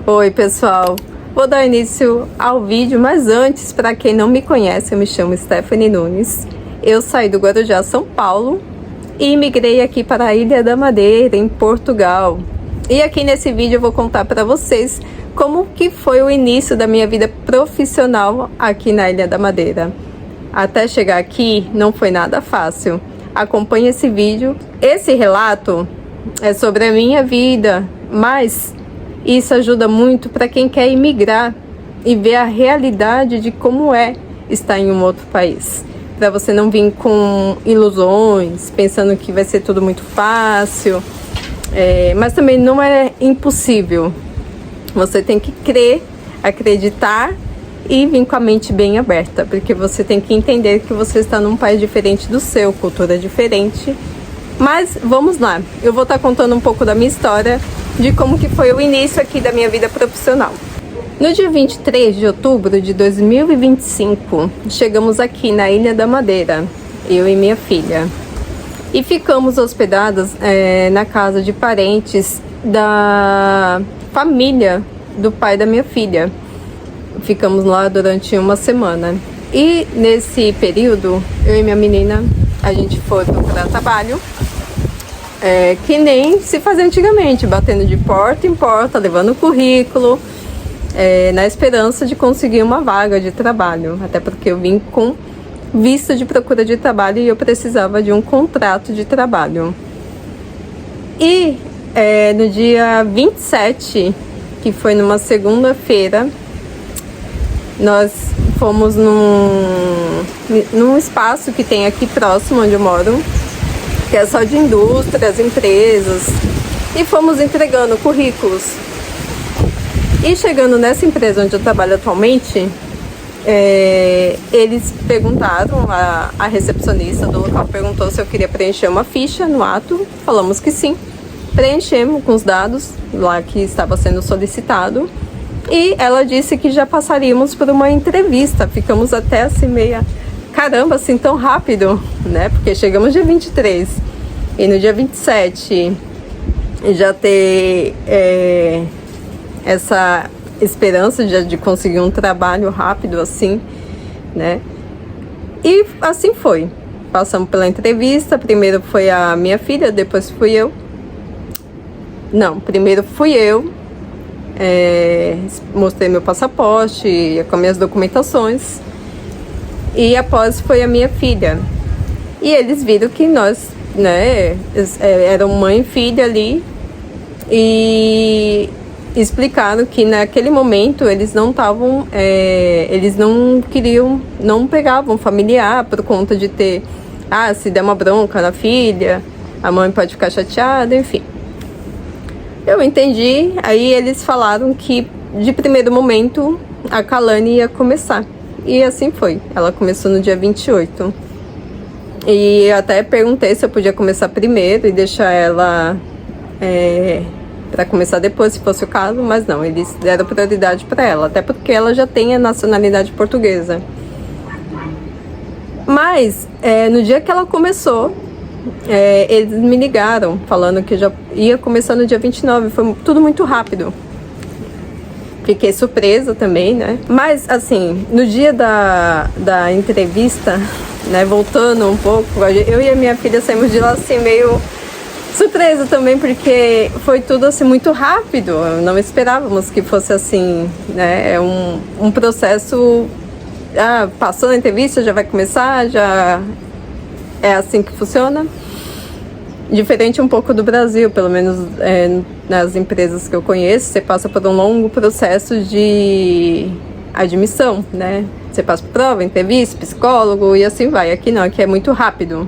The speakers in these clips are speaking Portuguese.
Oi pessoal, vou dar início ao vídeo, mas antes, para quem não me conhece, eu me chamo Stephanie Nunes. Eu saí do Guarujá, São Paulo, e migrei aqui para a Ilha da Madeira, em Portugal. E aqui nesse vídeo eu vou contar para vocês como que foi o início da minha vida profissional aqui na Ilha da Madeira. Até chegar aqui não foi nada fácil. Acompanhe esse vídeo. Esse relato é sobre a minha vida, mas isso ajuda muito para quem quer imigrar e ver a realidade de como é estar em um outro país. Para você não vir com ilusões, pensando que vai ser tudo muito fácil. Mas também não é impossível. Você tem que crer, acreditar e vir com a mente bem aberta, porque você tem que entender que você está num país diferente do seu, cultura diferente. Mas vamos lá, eu vou estar contando um pouco da minha história, de como que foi o início aqui da minha vida profissional. No dia 23 de outubro de 2025, chegamos aqui na Ilha da Madeira, eu e minha filha. E ficamos hospedadas na casa de parentes da família do pai da minha filha. Ficamos lá durante uma semana. E nesse período, eu e minha menina, a gente foi procurar trabalho. Que nem se fazia antigamente, batendo de porta em porta, levando currículo, na esperança de conseguir uma vaga de trabalho. Até porque eu vim com visto de procura de trabalho e eu precisava de um contrato de trabalho. E no dia 27, que foi numa segunda-feira, nós fomos num espaço que tem aqui próximo onde eu moro, que é só de indústrias, empresas, e fomos entregando currículos. E chegando nessa empresa onde eu trabalho atualmente, eles perguntaram, a recepcionista do local perguntou se eu queria preencher uma ficha no ato. Falamos que sim, preenchemos com os dados lá que estava sendo solicitado, e ela disse que já passaríamos por uma entrevista. Ficamos até assim meia, caramba, assim tão rápido, né? Porque chegamos dia 23 e no dia 27 já ter essa esperança de conseguir um trabalho rápido assim, né? E assim foi. Passamos pela entrevista. Primeiro foi a minha filha, depois fui eu. Não, primeiro fui eu. Mostrei meu passaporte com minhas documentações. E após foi a minha filha. E eles viram que nós, né, eram mãe e filha ali. E explicaram que naquele momento eles não estavam, eles não queriam, não pegavam familiar por conta de ter, se der uma bronca na filha, a mãe pode ficar chateada, enfim. Eu entendi. Aí eles falaram que de primeiro momento a Kalani ia começar. E assim foi. Ela começou no dia 28. E eu até perguntei se eu podia começar primeiro e deixar ela para começar depois, se fosse o caso. Mas não, eles deram prioridade para ela. Até porque ela já tem a nacionalidade portuguesa. Mas no dia que ela começou, eles me ligaram falando que já ia começar no dia 29. Foi tudo muito rápido. Fiquei surpresa também, né? Mas, assim, no dia da entrevista, né, voltando um pouco, eu e a minha filha saímos de lá, assim, meio surpresa também, porque foi tudo, assim, muito rápido. Não esperávamos que fosse assim, né? É um processo... passou na entrevista, já vai começar, já é assim que funciona. Diferente um pouco do Brasil, pelo menos nas empresas que eu conheço, você passa por um longo processo de admissão, né? Você passa por prova, entrevista, psicólogo e assim vai. Aqui não, aqui é muito rápido.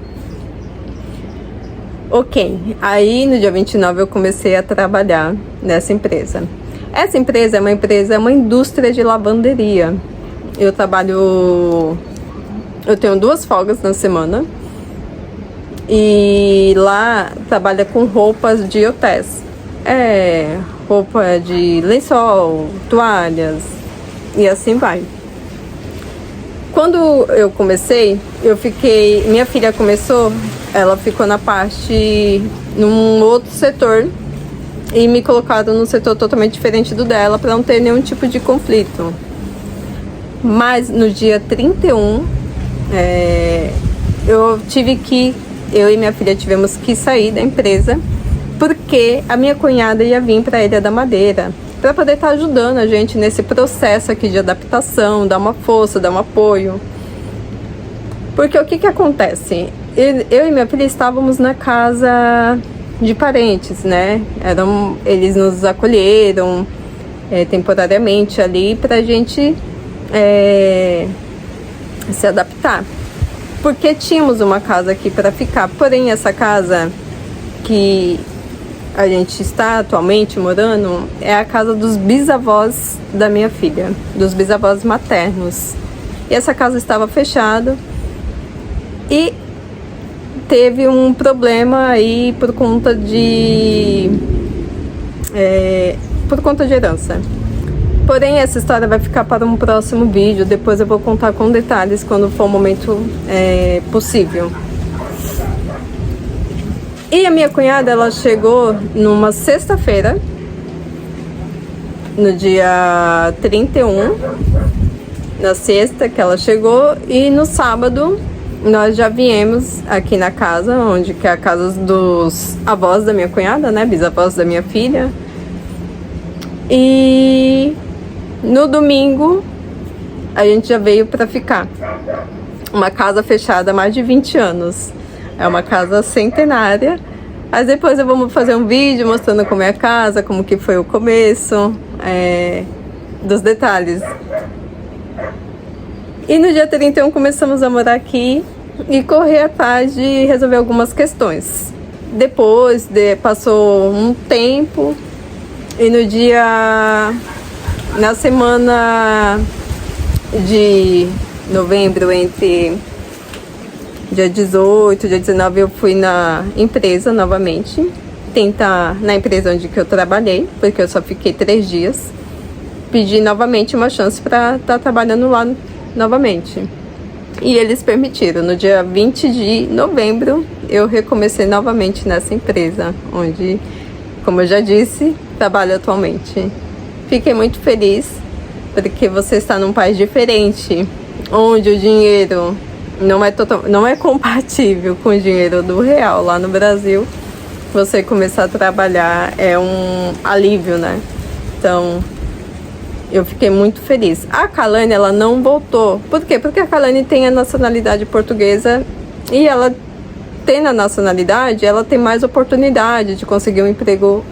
Ok, aí no dia 29 eu comecei a trabalhar nessa empresa. Essa empresa é uma indústria de lavanderia. Eu tenho 2 folgas na semana. E lá trabalha com roupas de hotéis. Roupa de lençol, toalhas e assim vai. Quando eu comecei, minha filha começou, ela ficou num outro setor e me colocaram num setor totalmente diferente do dela para não ter nenhum tipo de conflito. Mas no dia 31, eu e minha filha tivemos que sair da empresa porque a minha cunhada ia vir para a Ilha da Madeira para poder estar ajudando a gente nesse processo aqui de adaptação, dar uma força, dar um apoio. Porque o que acontece? Eu e minha filha estávamos na casa de parentes, né? Eles nos acolheram temporariamente ali pra gente se adaptar. Porque tínhamos uma casa aqui para ficar, porém essa casa que a gente está atualmente morando é a casa dos bisavós da minha filha, dos bisavós maternos. E essa casa estava fechada e teve um problema aí por conta de herança. Porém, essa história vai ficar para um próximo vídeo. Depois eu vou contar com detalhes quando for o momento possível. E a minha cunhada, ela chegou numa sexta-feira, no dia 31, na sexta que ela chegou, e no sábado nós já viemos aqui na casa, onde que é a casa dos avós da minha cunhada, né, bisavós da minha filha. E no domingo a gente já veio para ficar. Uma casa fechada há mais de 20 anos. É uma casa centenária. Mas depois eu vou fazer um vídeo mostrando como é a casa, como que foi o começo, dos detalhes. E no dia 31 começamos a morar aqui e correr atrás de resolver algumas questões. Depois passou um tempo e na semana de novembro, entre dia 18 e dia 19, eu fui na empresa novamente, na empresa onde que eu trabalhei, porque eu só fiquei 3 dias. Pedi novamente uma chance para estar trabalhando lá novamente. E eles permitiram. No dia 20 de novembro, eu recomecei novamente nessa empresa, onde, como eu já disse, trabalho atualmente. Fiquei muito feliz, porque você está num país diferente, onde o dinheiro não é compatível com o dinheiro do real. Lá no Brasil, você começar a trabalhar é um alívio, né? Então, eu fiquei muito feliz. A Kalane, ela não voltou. Por quê? Porque a Kalane tem a nacionalidade portuguesa e ela tem a nacionalidade, ela tem mais oportunidade de conseguir um emprego,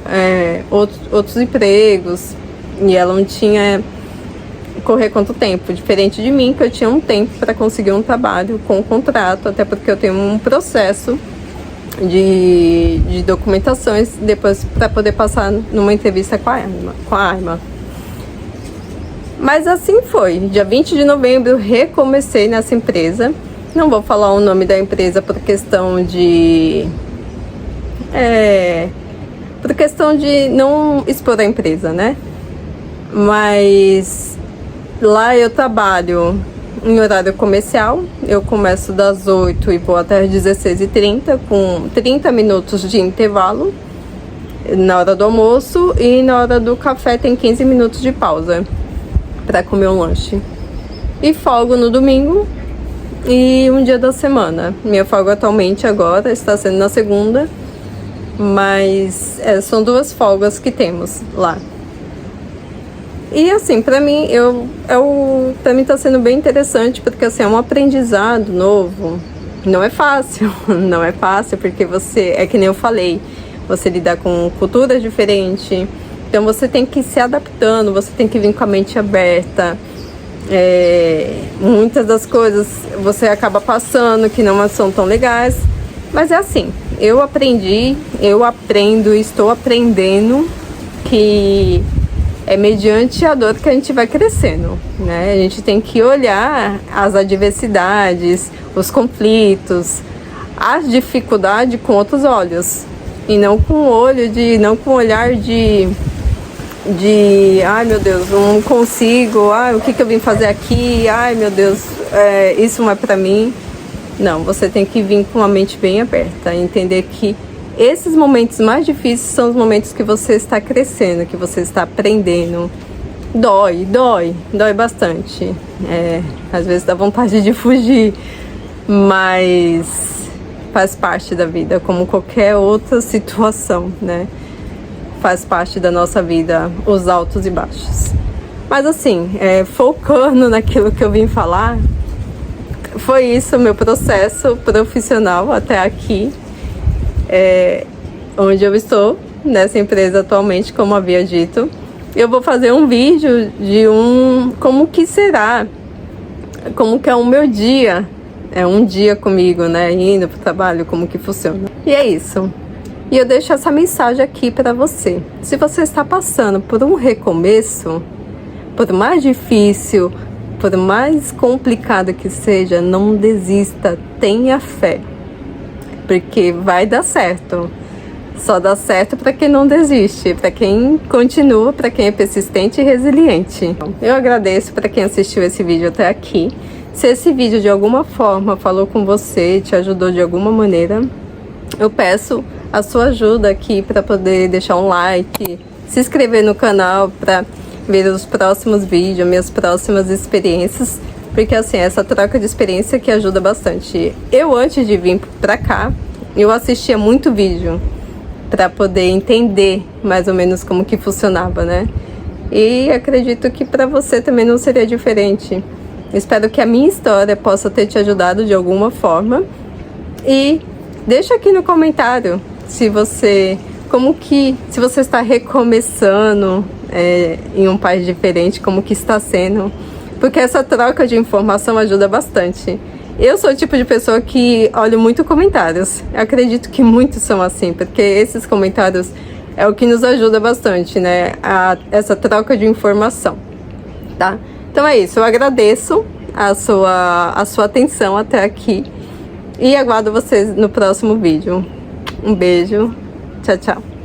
outros empregos. E ela não tinha correr quanto tempo, diferente de mim, que eu tinha um tempo para conseguir um trabalho com um contrato, até porque eu tenho um processo de documentações depois para poder passar numa entrevista com a ARMA. Mas assim foi. Dia 20 de novembro eu recomecei nessa empresa. Não vou falar o nome da empresa por questão de não expor a empresa, né? Mas lá eu trabalho em horário comercial. Eu começo das 8 e vou até as 16h30, com 30 minutos de intervalo na hora do almoço, e na hora do café tem 15 minutos de pausa para comer um lanche. E folgo no domingo e um dia da semana. Minha folga atualmente agora está sendo na segunda, mas são 2 folgas que temos lá. E assim, pra mim tá sendo bem interessante, porque assim, é um aprendizado novo. Não é fácil, não é fácil, porque que nem eu falei, você lidar com culturas diferentes, então você tem que ir se adaptando, você tem que vir com a mente aberta. Muitas das coisas você acaba passando que não são tão legais, mas é assim, eu aprendo e estou aprendendo que é mediante a dor que a gente vai crescendo, né? A gente tem que olhar as adversidades, os conflitos, as dificuldades com outros olhos, e não com o olhar de ai meu Deus, não consigo, o que eu vim fazer aqui, ai meu Deus, isso não é pra mim. Não, você tem que vir com a mente bem aberta, entender que esses momentos mais difíceis são os momentos que você está crescendo, que você está aprendendo. Dói bastante. Às vezes dá vontade de fugir, mas faz parte da vida, como qualquer outra situação, né? Faz parte da nossa vida, os altos e baixos. Mas assim, focando naquilo que eu vim falar, foi isso o meu processo profissional até aqui, onde eu estou, nessa empresa atualmente, como havia dito. Eu vou fazer um vídeo de como que será, como que é o meu dia, um dia comigo, né, indo pro trabalho, como que funciona. E é isso. E eu deixo essa mensagem aqui para você. Se você está passando por um recomeço, por mais difícil, por mais complicado que seja, não desista, tenha fé, porque vai dar certo. Só dá certo para quem não desiste, para quem continua, para quem é persistente e resiliente. Eu agradeço para quem assistiu esse vídeo até aqui. Se esse vídeo de alguma forma falou com você, te ajudou de alguma maneira, eu peço a sua ajuda aqui para poder deixar um like, se inscrever no canal para ver os próximos vídeos, minhas próximas experiências, porque assim, essa troca de experiência que ajuda bastante. Eu, antes de vir para cá, eu assistia muito vídeo para poder entender mais ou menos como que funcionava, né? E acredito que para você também não seria diferente. Espero que a minha história possa ter te ajudado de alguma forma. E deixa aqui no comentário se você está recomeçando em um país diferente, como que está sendo, porque essa troca de informação ajuda bastante. Eu sou o tipo de pessoa que olho muito comentários. Eu acredito que muitos são assim, porque esses comentários é o que nos ajuda bastante, né? Essa troca de informação, tá? Então é isso. Eu agradeço a sua atenção até aqui e aguardo vocês no próximo vídeo. Um beijo. Tchau, tchau.